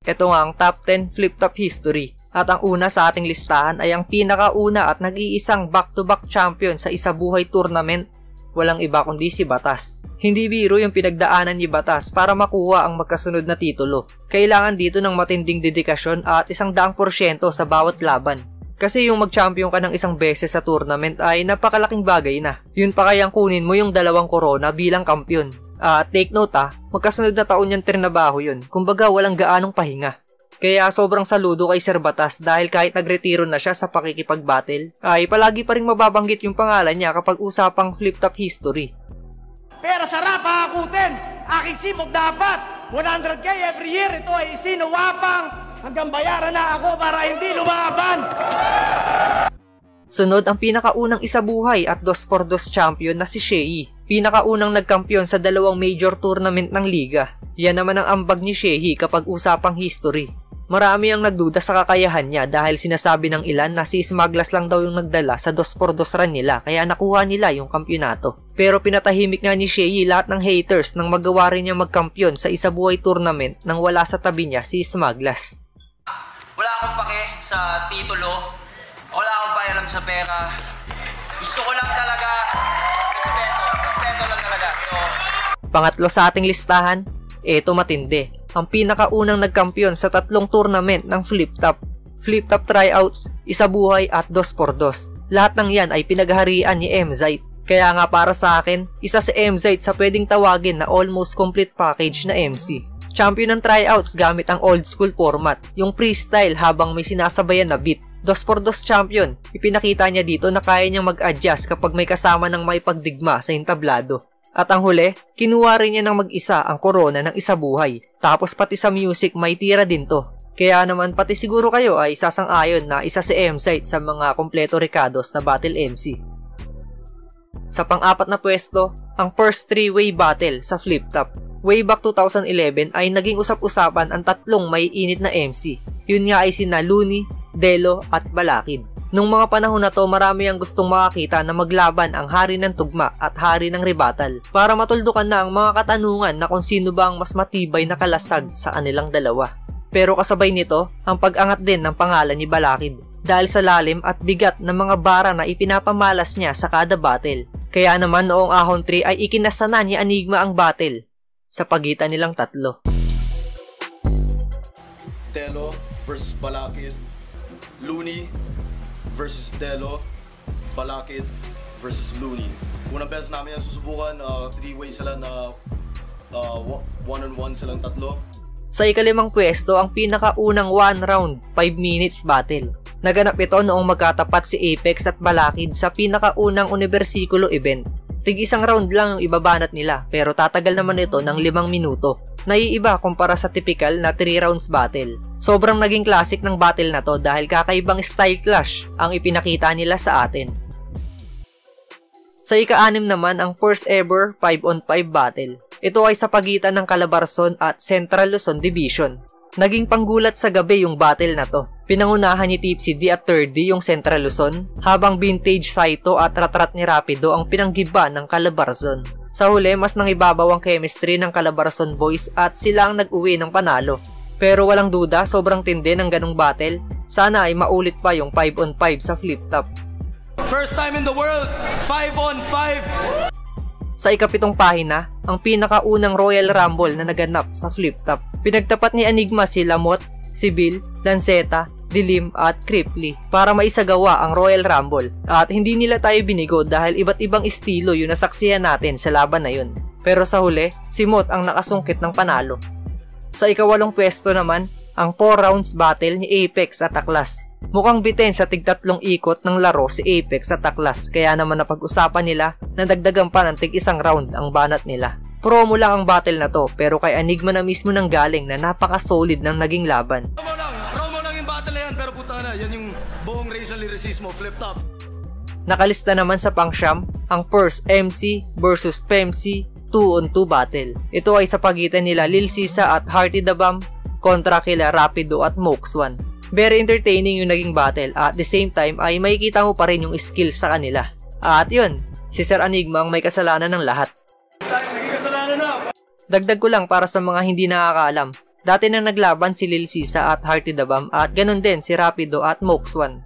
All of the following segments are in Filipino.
Ito nga ang top 10 flip-top history. At ang una sa ating listahan ay ang pinakauna at nag-iisang back-to-back champion sa isabuhay tournament. Walang iba kundi si Batas. Hindi biro yung pinagdaanan ni Batas para makuha ang magkasunod na titulo. Kailangan dito ng matinding dedikasyon at 100% sa bawat laban. Kasi yung mag-champion ka ng isang beses sa tournament ay napakalaking bagay na. Yun pa kayang kunin mo yung 2 corona bilang kampiyon. Take note magkasunod na taon yung trinabaho yun. Kumbaga walang gaanong pahinga. Kaya sobrang saludo kay Sir Batas dahil kahit nagretiro na siya sa pakikipag-battle, ay palagi pa rin mababanggit yung pangalan niya kapag usapang flip-top history. Pero sarap hakutin! Aking sipog dapat! 100k every year, ito ay isinuwapang hanggang bayaran na ako para hindi lumaban! Sunod ang pinakaunang isabuhay at 2x2 champion na si Shehi. Pinakaunang nagkampiyon sa 2 major tournament ng liga. Yan naman ang ambag ni Shehi kapag usapang history. Marami ang nagduda sa kakayahan niya dahil sinasabi ng ilan na si Smaglas lang daw yung nagdala sa 2x2 run nila kaya nakuha nila yung kampyonato. Pero pinatahimik nga ni Shehi lahat ng haters nang magawa rin niya magkampiyon sa isabuhay tournament nang wala sa tabi niya si Smaglas. Wala akong pake sa titulo, wala akong pakialam sa pera. Gusto ko lang talaga respeto lang talaga. Pangatlo sa ating listahan, eto matindi. Ang pinakaunang nagkampiyon sa 3 tournament ng flip-top. Flip-top tryouts, isabuhay at 2x2. Lahat ng yan ay pinagharian ni MZite. Kaya nga para sa akin, isa si MZite sa pwedeng tawagin na almost complete package na MC. Champion ng tryouts gamit ang old school format, yung freestyle habang may sinasabayan na beat. 2x2 champion, ipinakita niya dito na kaya niyang mag-adjust kapag may kasama ng may pagdigma sa entablado. At ang huli, kinuha rin niya ng mag-isa ang corona ng isabuhay. Tapos pati sa music may tira din to. Kaya naman pati siguro kayo ay sasang-ayon na isa si MZite sa mga kompleto Ricados na battle MC. Sa pang-apat na pwesto, ang first 3-way battle sa flip-top. Way back 2011 ay naging usap-usapan ang 3 may init na MC. Yun nga ay sina Looney, Delo at Balakid. Nung mga panahon na to, marami ang gustong makakita na maglaban ang hari ng tugma at hari ng rebuttal para matuldukan na ang mga katanungan na kung sino ba ang mas matibay na kalasag sa kanilang dalawa. Pero kasabay nito, ang pag-angat din ng pangalan ni Balakid dahil sa lalim at bigat ng mga bara na ipinapamalas niya sa kada battle. Kaya naman noong Ahon 3 ay ikinasana ni Enigma ang battle sa pagitan nilang 3. Delo versus Balakid, Looney versus Delo, Balakid versus Looney. Unang beses namin yan susubukan, 3-way sila na 1-on-1 silang 3. Sa ikalimang pwesto, ang pinakaunang 1 round, 5 minutes battle. Naganap ito noong magkatapat si Apex at Balakid sa pinakaunang Universikulo event. Tig-1 round lang yung ibabanat nila pero tatagal naman ito ng 5 minuto. Naiiba kumpara sa typical na 3 rounds battle. Sobrang naging classic ng battle na to dahil kakaibang style clash ang ipinakita nila sa atin. Sa ika-6 naman ang first ever 5-on-5 battle. Ito ay sa pagitan ng Calabarzon at Central Luzon Division. Naging panggulat sa gabi yung battle na to. Pinangunahan ni Tipsy D at 3D yung Central Luzon, habang Vintage Saito at Ratrat ni Rapido ang pinanggiba ng Calabarzon. Sa huli, mas nangibabaw ang chemistry ng Calabarzon boys at sila ang nag-uwi ng panalo. Pero walang duda, sobrang tindi ng ganong battle. Sana ay maulit pa yung 5-on-5 sa flip-top. First time in the world, 5-on-5! Sa ika-7 pahina, ang pinakaunang Royal Rumble na naganap sa flip-top. Pinagtapat ni Enigma si Lamot, Sibil, Lanceta, Dilim at Cripply para maisagawa ang Royal Rumble. At hindi nila tayo binigo dahil iba't ibang estilo yung nasaksihan natin sa laban na yun. Pero sa huli, si Mot ang nakasungkit ng panalo. Sa ika-8 pwesto naman, ang 4 rounds battle ni Apex at Aklas. Mukhang bitin sa tig-3 ikot ng laro si Apex at Aklas kaya naman napag-usapan nila na dagdagan pa ng tig-1 round ang banat nila. Promo lang ang battle na to pero kay Enigma na mismo nang galing na napaka-solid ng naging laban. Promo lang yung battle na yan pero puta na, yan yung buong racial lyricismo, flip-top. Nakalista naman sa pangsyam ang first MC versus PMC 2-on-2 battle. Ito ay sa pagitan nila Lil Sisa at Hearty the Bomb kontra kila Rapido at Moxwan. Very entertaining yung naging battle at the same time ay makikita mo pa rin yung skills sa kanila. At yun, si Sir Enigma ang may kasalanan ng lahat. Dagdag ko lang para sa mga hindi nakakaalam, Dati na naglaban si Lil Sisa at Hearty Dabam at ganun din si Rapido at Moxwan.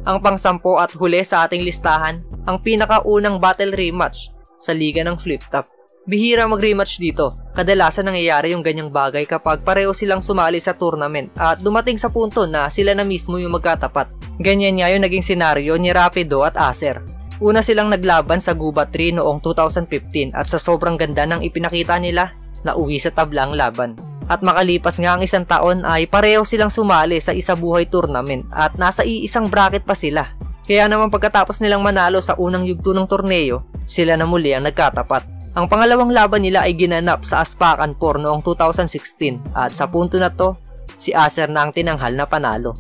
Ang pang-10 at huli sa ating listahan, ang pinakaunang battle rematch sa liga ng Flip Top. Bihira mag-rematch dito. Kadalasan nangyayari yung ganyang bagay kapag pareho silang sumali sa tournament at dumating sa punto na sila na mismo yung magkatapat. Ganyan nga yung naging senaryo ni Rapido at Acer. Una silang naglaban sa Gubat 3 noong 2015 at sa sobrang ganda ng ipinakita nila, nauwi sa tabla ang laban. At makalipas nga ang 1 taon ay pareho silang sumali sa Isabuhay tournament at nasa iisang bracket pa sila. Kaya naman pagkatapos nilang manalo sa unang yugto ng torneo, sila na muli ang nagkatapat. Ang pangalawang laban nila ay ginanap sa Aspakan 4 noong 2016 at sa punto na to, si Acer na ang tinanghal na panalo.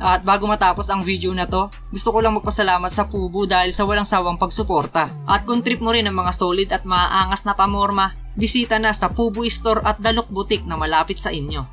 At bago matapos ang video na to, gusto ko lang magpasalamat sa Pubu dahil sa walang sawang pagsuporta. At kung trip mo rin ang mga solid at maaangas na pamorma, bisita na sa Pubu Store at Dalok Boutique na malapit sa inyo.